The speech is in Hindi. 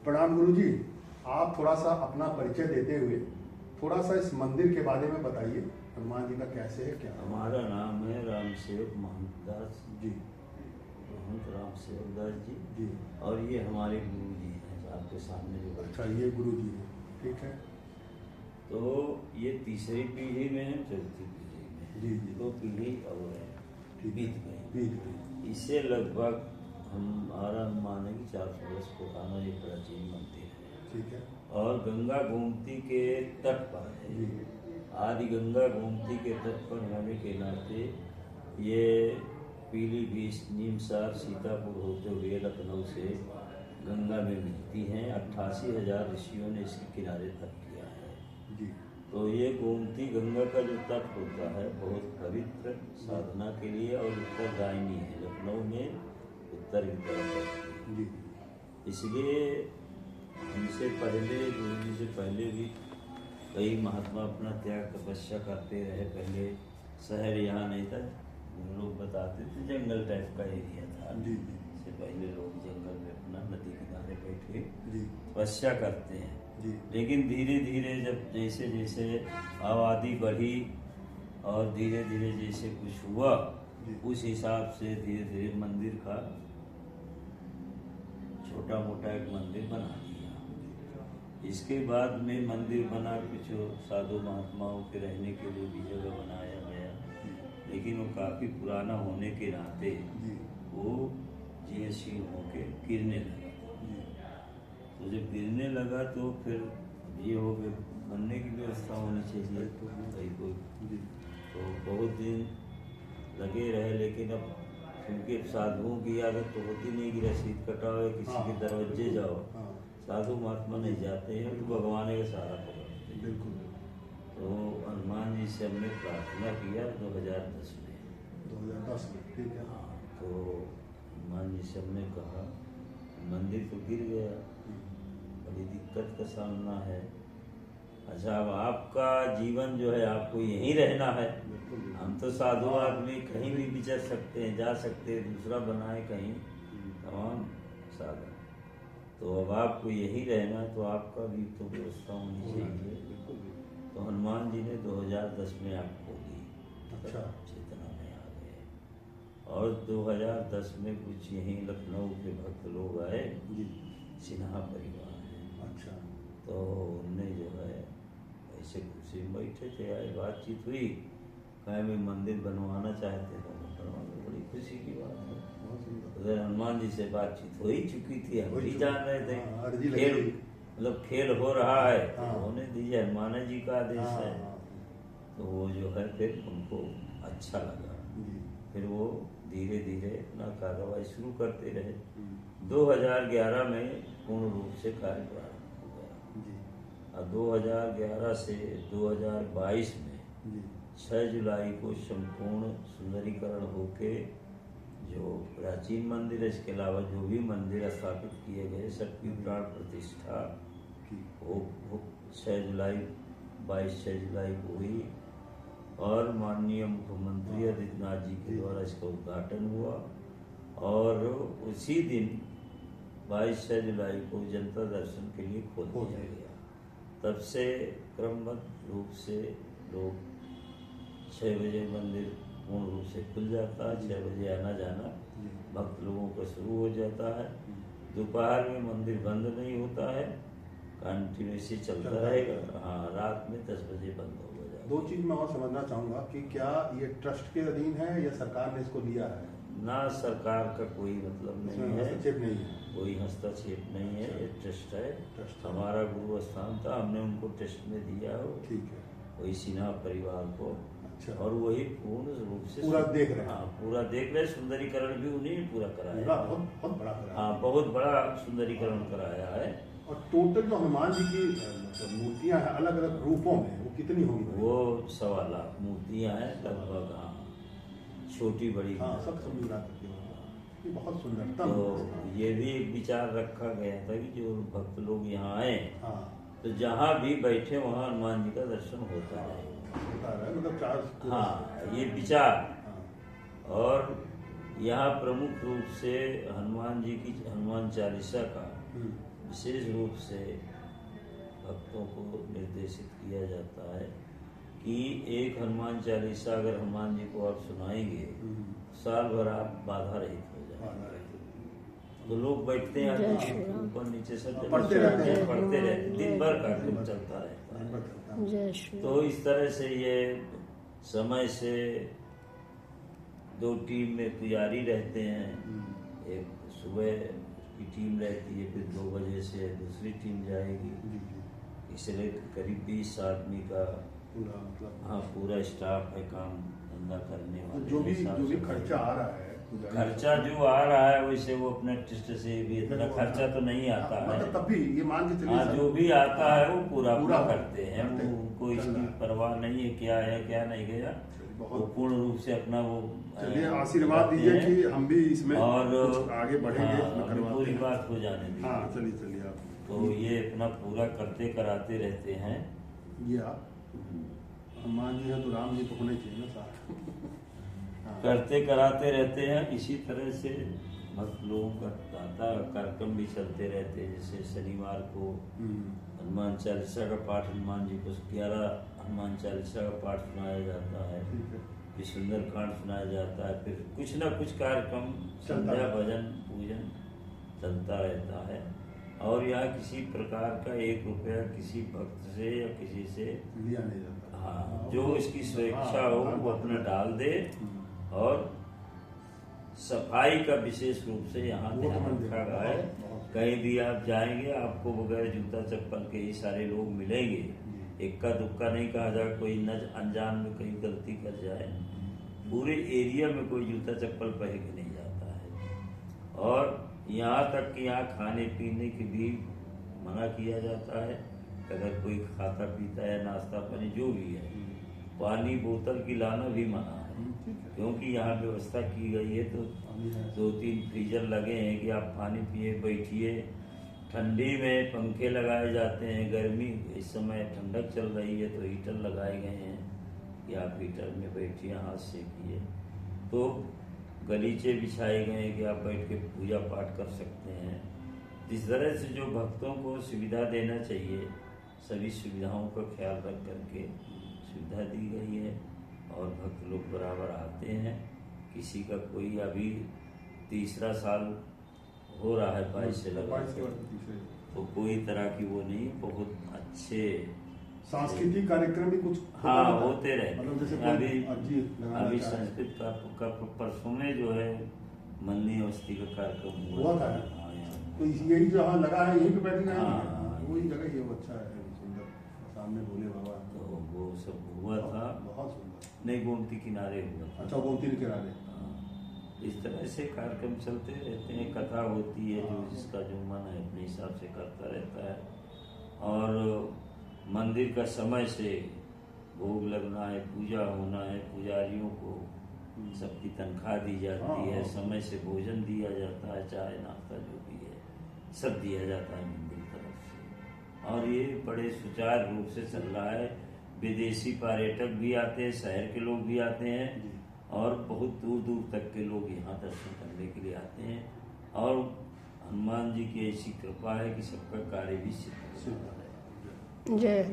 प्रणाम गुरु जी। आप थोड़ा सा अपना परिचय देते हुए थोड़ा सा इस मंदिर के बारे में बताइए, हनुमान जी का कैसे है क्या है? हमारा नाम है रामसेवक महंत दास जी। महंत रामसेवक दास जी जी। और ये हमारे गुरु जी हैं आपके सामने जो अच्छा, ये गुरु जी है, ठीक है। तो ये तीसरी पीढ़ी में है, चौथी पीढ़ी में है। जी जी। 2 पीढ़ी और है, बीत गई। बीत गई। इससे लगभग हमारा अनुमान है कि 400 वर्ष पुराना ये प्राचीन मंदिर है, ठीक है। और गंगा गोमती के तट पर है जी। आदि गंगा गोमती के तट पर होने के नाते ये पीलीभीत, नीमसार, सीतापुर होते हुए लखनऊ से गंगा में मिलती हैं। 88,000 ऋषियों ने इसके किनारे तप किया है जी। तो ये गोमती गंगा का जो तट होता है बहुत पवित्र साधना के लिए और उत्तरदायिनी है। लखनऊ में उत्तर की तरफ है जी। इसलिए हमसे पहले, गुरु जी से पहले भी कई महात्मा अपना त्याग तपस्या करते रहे। पहले शहर यहाँ नहीं था, लोग बताते थे जंगल टाइप का एरिया था जी। इससे पहले लोग जंगल में अपना नदी किनारे बैठे तपस्या करते हैं जी। लेकिन धीरे धीरे जब जैसे जैसे आबादी बढ़ी और धीरे धीरे जैसे कुछ हुआ उस हिसाब से धीरे धीरे मंदिर का छोटा मोटा एक मंदिर बना दिया। इसके बाद में मंदिर बना, कुछ साधु महात्माओं के रहने के लिए भी जगह बनाया गया, लेकिन वो काफ़ी पुराना होने के नाते वो जीर्ण होके गिरने लगा। तो जब गिरने लगा तो फिर ये हो गए, बनने की व्यवस्था होनी चाहिए तो बहुत दिन लगे रहे। लेकिन अब क्योंकि साधुओं की आदत तो होती नहीं कि रसीद कटाओ या किसी के दरवाजे जाओ, साधु महात्मा नहीं जाते हैं तो भगवान का सहारा पकड़ते हैं। बिल्कुल। तो हनुमान जी से हमने प्रार्थना किया 2010 में। 2010 में, ठीक है। हाँ, तो हनुमान जी से हमने कहा मंदिर तो गिर गया, बड़ी दिक्कत का सामना है। अच्छा, अब आपका जीवन जो है आपको यहीं रहना है। हम तो साधु आदमी कहीं भी विचर सकते हैं, जा सकते हैं, दूसरा बनाए कहीं तमाम साधन। तो अब आपको यही रहना है तो आपका भी तो व्यवस्था होनी चाहिए। तो हनुमान जी ने 2010 में आप खोली। अच्छा। चेतना में आ गए और 2010 में कुछ यहीं लखनऊ के भक्त लोग आए, सिन्हा परिवार है। अच्छा। तो उनने जो है ऐसे कुर्सी में बैठे थे, आए बातचीत हुई, कहा मैं मंदिर बनवाना चाहते हैं। बड़ी खुशी की बात है। उधर हनुमान जी से बातचीत हो ही चुकी थी, हम भी जान रहे थे खेल मतलब खेल हो रहा है तो होने दीजिए, हनुमान जी का आदेश है। तो वो जो है फिर उनको अच्छा लगा, फिर वो धीरे धीरे अपना कार्रवाई शुरू करते रहे। 2011 में पूर्ण रूप से कार्य प्रारंभ हो गया और 2011 से 2022 में 6 जुलाई को संपूर्ण सुंदरीकरण होके जो प्राचीन मंदिर है, इसके अलावा जो भी मंदिर स्थापित किए गए सबकी प्राण प्रतिष्ठा वो 6 जुलाई 6 जुलाई को हुई और माननीय मुख्यमंत्री आदित्यनाथ जी के द्वारा इसका उद्घाटन हुआ और उसी दिन 6 जुलाई को जनता दर्शन के लिए खोल दिया गया। तब से क्रमबद्ध रूप से लोग 6 बजे मंदिर पूर्ण रूप से खुल जाता है, 6 बजे आना जाना भक्त लोगों का शुरू हो जाता है। दोपहर में मंदिर बंद नहीं होता है, कंटिन्यूसली चलता रहेगा। हाँ, रात में 10 बजे बंद हो जाएगा। 2 चीज मैं और समझना चाहूँगा कि क्या ये ट्रस्ट के अधीन है या सरकार ने इसको लिया है? ना, सरकार का कोई मतलब नहीं है, हस्तक्षेप नहीं है, कोई हस्तक्षेप नहीं है। ये ट्रस्ट है, हमारा गुरु स्थान था, हमने उनको ट्रस्ट में दिया हो, ठीक है, वही सिन्हा परिवार को। अच्छा। और वही पूर्ण रूप से पूरा देख रहे हैं। हाँ, पूरा देख रहे। सुंदरीकरण भी उन्हीं ने पूरा कराया, बहुत बड़ा कराया। हाँ, बहुत बड़ा सुंदरीकरण कराया है। और टोटल जो हनुमान जी की मूर्तियां हैं अलग अलग रूपों में, वो कितनी होंगी? वो 1.25 लाख मूर्तियां हैं लगभग। हाँ, छोटी बड़ी सब मिला करके बहुत सुंदरता। तो ये भी एक विचार रखा गया था कि जो भक्त लोग यहाँ आए तो जहाँ भी बैठे वहाँ हनुमान जी का दर्शन होता है, मतलब हाँ, ये विचार। और यहाँ प्रमुख रूप से हनुमान जी की हनुमान चालीसा का विशेष रूप से भक्तों को निर्देशित किया जाता है कि एक हनुमान चालीसा अगर हनुमान जी को आप सुनाएंगे साल भर आप बाधा रहित हो जाएंगे। तो लोग बैठते हैं ऊपर नीचे सब पढ़ते रहते हैं, दिन भर कार्यक्रम चलता रहता है। तो इस तरह से ये समय से 2 टीम में पुजारी रहते हैं, एक सुबह की टीम रहती है, फिर 2 बजे से दूसरी टीम जाएगी। इसलिए करीब 20 आदमी का पूरा स्टाफ है काम धंधा करने वाला। जो भी खर्चा आ रहा है, खर्चा जो आ रहा है वैसे वो अपने टिस्ट से भी इतना खर्चा तो नहीं आता है, मतलब तब भी ये मान के चलिए जो भी आता है वो पूरा करते हैं। उनको इसकी परवाह नहीं है क्या है क्या नहीं गया, वो पूर्ण रूप से अपना वो चलिए आशीर्वाद दीजिए कि हम भी इसमें और आगे बढ़ेंगे। पूरी बात हो जाने दी। हाँ चलिए आप। तो ये अपना पूरा करते कराते रहते हैं। ये आप हनुमान जी हैं तो राम जी तो होने चाहिए ना साथ। करते कराते रहते हैं। इसी तरह से भक्त लोगों का दाता कार्यक्रम भी चलते रहते हैं। जैसे शनिवार को हनुमान चालीसा का पाठ, हनुमान जी को 11 हनुमान चालीसा का पाठ सुनाया जाता है, फिर सुंदरकांड सुनाया जाता है, फिर कुछ ना कुछ कार्यक्रम संध्या भजन पूजन चलता रहता है। और यहाँ किसी प्रकार का 1 रुपया किसी भक्त से या किसी से लिया नहीं जाता। हाँ, जो इसकी स्वेच्छा हो वो अपना डाल दे। और सफाई का विशेष रूप से यहाँ ध्यान रखा गया है। कहीं भी आप जाएंगे आपको बगैर जूता चप्पल के ही सारे लोग मिलेंगे। इक्का दुक्का नहीं कहा जाए कोई न अनजान में कहीं गलती कर जाए। पूरे एरिया में कोई जूता चप्पल पहन के नहीं जाता है। और यहाँ तक कि यहाँ खाने पीने की भी मना किया जाता है। अगर कोई खाता पीता है नाश्ता पानी जो भी है, पानी बोतल की लाना भी मना है, क्योंकि यहाँ व्यवस्था की गई है। तो 2-3 फ्रीजर लगे हैं कि आप पानी पिए बैठिए। ठंडी में पंखे लगाए जाते हैं, गर्मी इस समय ठंडक चल रही है तो हीटर लगाए गए हैं कि आप हीटर में बैठिए, हाथ सेकिए। तो गलीचे बिछाए गए हैं कि आप बैठ के पूजा पाठ कर सकते हैं। इस तरह से जो भक्तों को सुविधा देना चाहिए सभी सुविधाओं का ख्याल रख करके सुविधा दी गई है। और भक्त लोग बराबर आते हैं। किसी का कोई अभी 3रा साल हो रहा है 22 से लगा, तो कोई तरह की वो नहीं, बहुत अच्छे सांस्कृतिक कार्यक्रम भी कुछ होते रहे। मतलब जैसे अभी संस्कृत का परसों में जो है मन्नी अवस्थी का कार्यक्रम हुआ था। तो यही जहाँ लगा है यही पे बैठे वही जगह ये अच्छा है, सुंदर सामने भोले बाबा। तो वो सब हुआ था, बहुत सुंदर। नहीं गोमती किनारे हुआ था। अच्छा गोमती किनारे। इस तरह से कार्यक्रम चलते रहते हैं। कथा होती है, जो जिसका जो मन है अपने हिसाब से करता रहता है। और मंदिर का समय से भोग लगना है, पूजा होना है, पुजारियों को सबकी तनख्वाह दी जाती है, समय से भोजन दिया जाता है, चाय नाश्ता जो भी है सब दिया जाता है मंदिर तरफ से। और ये बड़े सुचारू रूप से चल रहा है। विदेशी पर्यटक भी आते हैं, शहर के लोग भी आते हैं, और बहुत दूर दूर तक के लोग यहाँ दर्शन करने के लिए आते हैं। और हनुमान जी की ऐसी कृपा है कि सबका कार्य भी सिद्ध होता है। जय